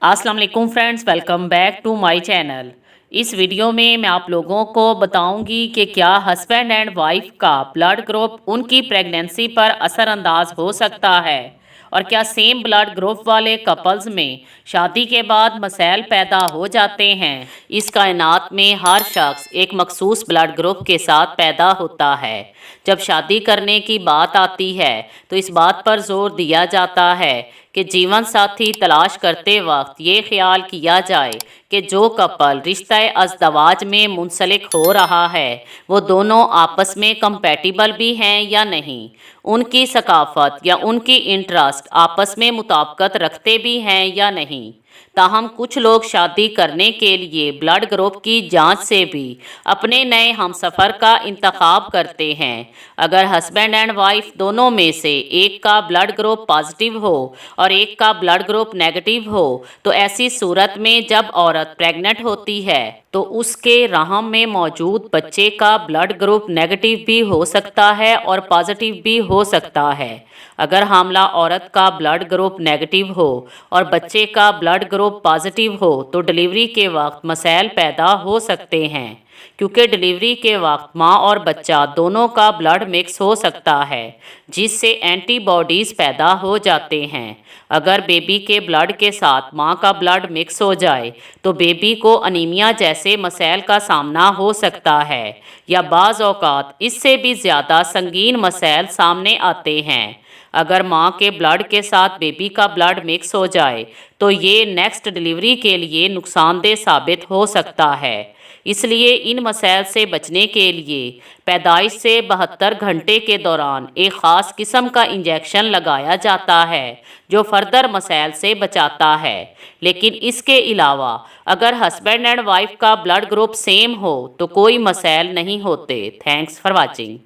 अस्सलाम वालेकुम friends, welcome back to my channel. इस वीडियो में मैं आप लोगों को बताऊंगी कि क्या हस्बैंड एंड वाइफ का ब्लड ग्रुप उनकी प्रेगनेंसी पर असरअंदाज हो सकता है और क्या सेम ब्लड ग्रुप वाले कपल्स में शादी के बाद मसैल पैदा हो जाते हैं। इस कायनात में हर शख्स एक मखसूस ब्लड ग्रुप के साथ पैदा होता है। जब शादी करने की बात आती है तो इस बात पर जोर दिया जाता है कि जीवन साथी तलाश करते वक्त ये ख्याल किया जाए कि जो कपल रिश्ता अज़दवाज में मुंसलिक हो रहा है वो दोनों आपस में कंपैटिबल भी हैं या नहीं, उनकी सकाफत या उनकी इंटरेस्ट आपस में मुताबिकत रखते भी हैं या नहीं। ताहम कुछ लोग शादी करने के लिए ब्लड ग्रुप की जांच से भी अपने नए हमसफ़र का इंतखाब करते हैं। अगर हस्बैंड एंड वाइफ दोनों में से एक का ब्लड ग्रुप पॉजिटिव हो और एक का ब्लड ग्रुप नेगेटिव हो तो ऐसी सूरत में जब औरत प्रेग्नेंट होती है तो उसके रहम में मौजूद बच्चे का ब्लड ग्रुप नेगेटिव भी हो सकता है और पॉजिटिव भी हो सकता है। अगर हामला औरत का ब्लड ग्रुप नेगेटिव हो और बच्चे का ब्लड ग्रुप पॉजिटिव हो तो डिलीवरी के वक्त मसैल पैदा हो सकते हैं, क्योंकि डिलीवरी के वक्त माँ और बच्चा दोनों का ब्लड मिक्स हो सकता है जिससे एंटीबॉडीज़ पैदा हो जाते हैं। अगर बेबी के ब्लड के साथ माँ का ब्लड मिक्स हो जाए तो बेबी को अनीमिया जैसे मसैल का सामना हो सकता है या बाज़ औक़ात इससे भी ज़्यादा संगीन मसैल सामने आते हैं। अगर माँ के ब्लड के साथ बेबी का ब्लड मिक्स हो जाए तो ये नेक्स्ट डिलीवरी के लिए नुकसानदेह साबित हो सकता है। इसलिए इन मसैल से बचने के लिए पैदाइश से 72 घंटे के दौरान एक ख़ास किस्म का इंजेक्शन लगाया जाता है जो फर्दर मसैल से बचाता है। लेकिन इसके अलावा अगर हस्बैंड एंड वाइफ का ब्लड ग्रुप सेम हो तो कोई मसैल नहीं होते। Thanks for watching.